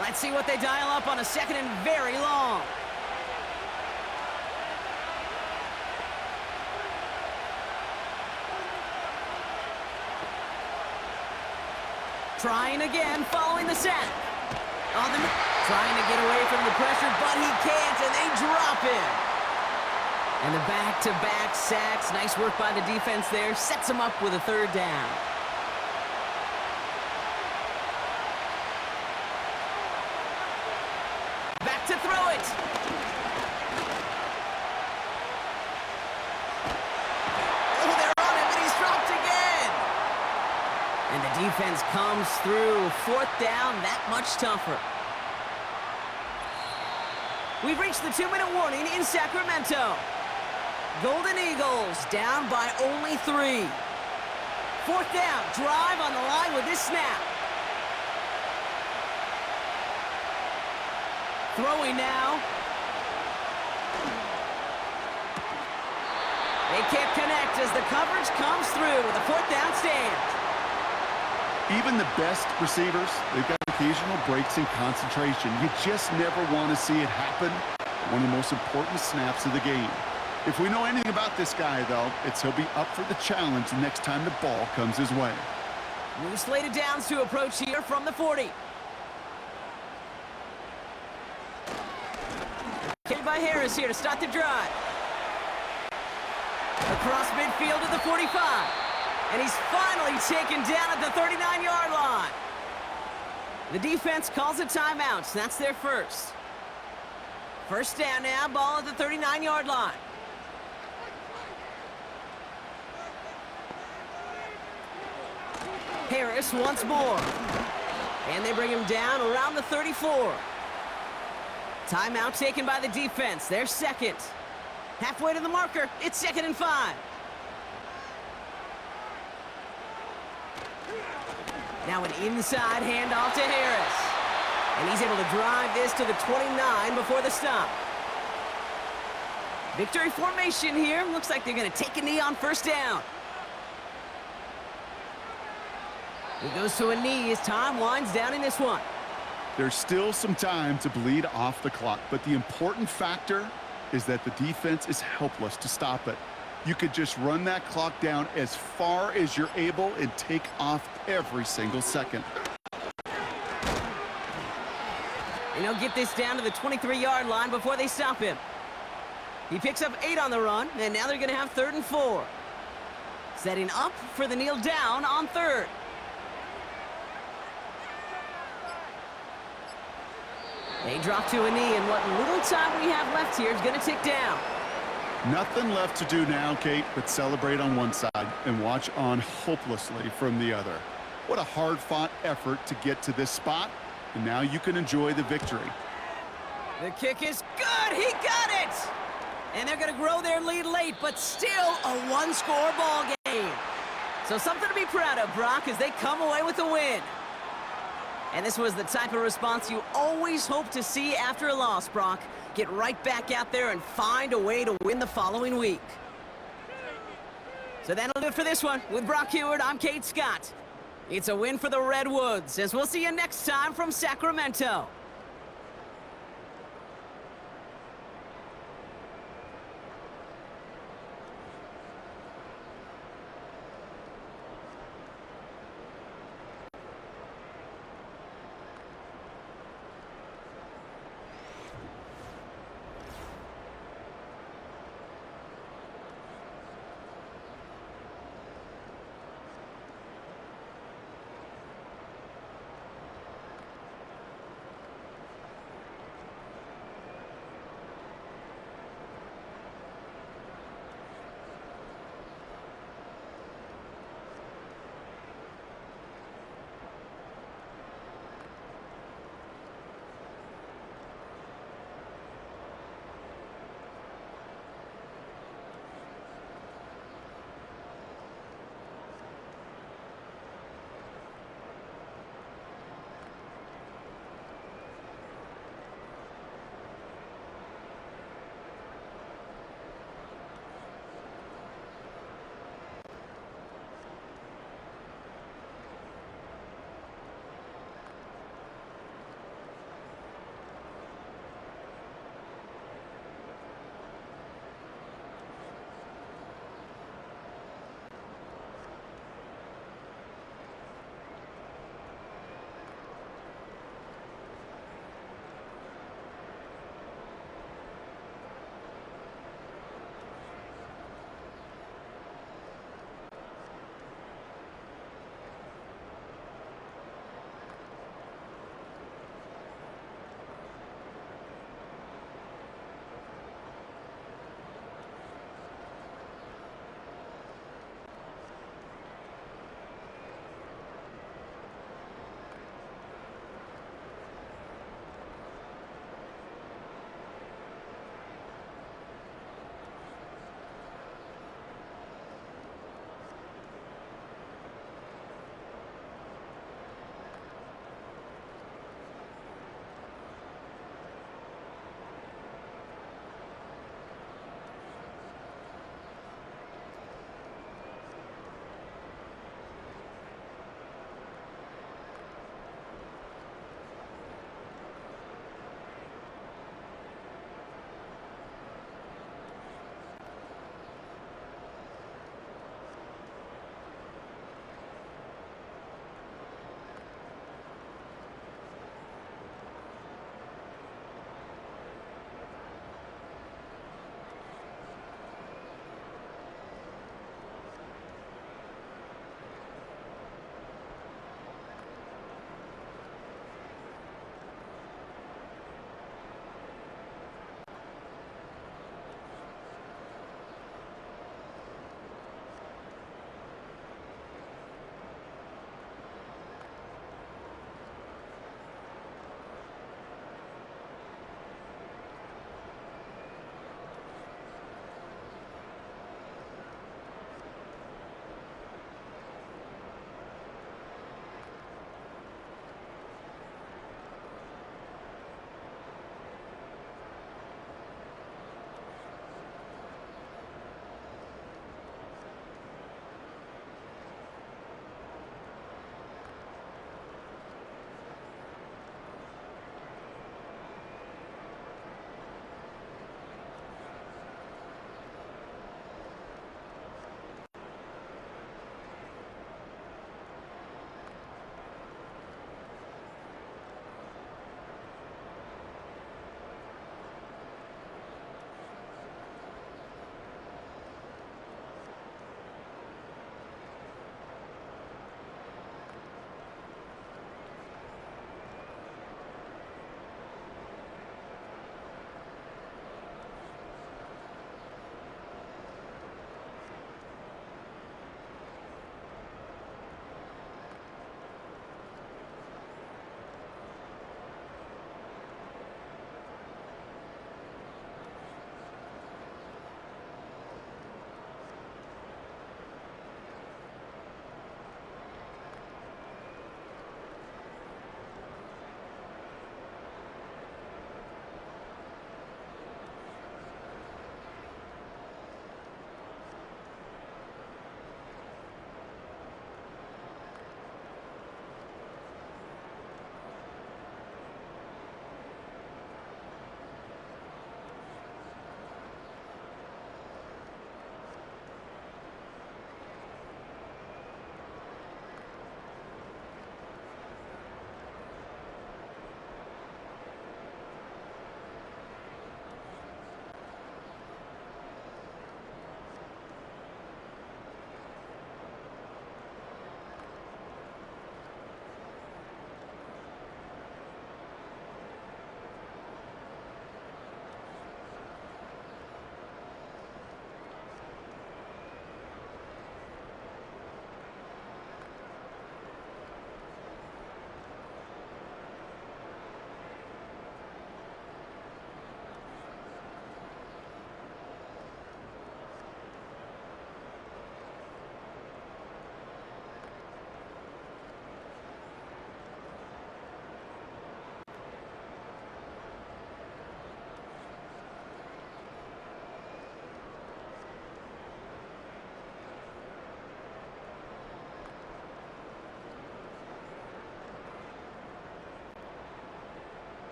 Let's see what they dial up on a 2nd and very long. Trying again, following the sack. Trying to get away from the pressure, but he can't, and they drop him. And the back-to-back sacks, nice work by the defense there, sets him up with a 3rd down. To throw it. Oh, they're on him, and he's dropped again. And the defense comes through. 4th down, that much tougher. We've reached the 2-minute warning in Sacramento. Golden Eagles down by only 3. 4th down, drive on the line with this snap. Throwing now. They can't connect as the coverage comes through with a 4th down stand. Even the best receivers, they've got occasional breaks in concentration. You just never want to see it happen. One of the most important snaps of the game. If we know anything about this guy, though, it's he'll be up for the challenge the next time the ball comes his way. New slated downs to approach here from the 40. Hit by Harris here to start the drive. Across midfield to the 45. And he's finally taken down at the 39-yard line. The defense calls a timeout, so that's their first. First down now, ball at the 39-yard line. Harris once more. And they bring him down around the 34. Timeout taken by the defense. They're second. Halfway to the marker. It's 2nd and 5. Now an inside handoff to Harris. And he's able to drive this to the 29 before the stop. Victory formation here. Looks like they're going to take a knee on first down. He goes to a knee as time winds down in this one. There's still some time to bleed off the clock, but the important factor is that the defense is helpless to stop it. You could just run that clock down as far as you're able and take off every single second. And he'll get this down to the 23-yard line before they stop him. He picks up 8 on the run, and now they're going to have 3rd and 4. Setting up for the kneel down on 3rd. They drop to a knee, and what little time we have left here is going to tick down. Nothing left to do now, Kate, but celebrate on one side and watch on hopelessly from the other. What a hard-fought effort to get to this spot, and now you can enjoy the victory. The kick is good. He got it. And they're going to grow their lead late, but still a one-score ball game. So something to be proud of, Brock, as they come away with a win. And this was the type of response you always hope to see after a loss, Brock. Get right back out there and find a way to win the following week. So that'll do it for this one. With Brock Heward, I'm Kate Scott. It's a win for the Redwoods, as we'll see you next time from Sacramento.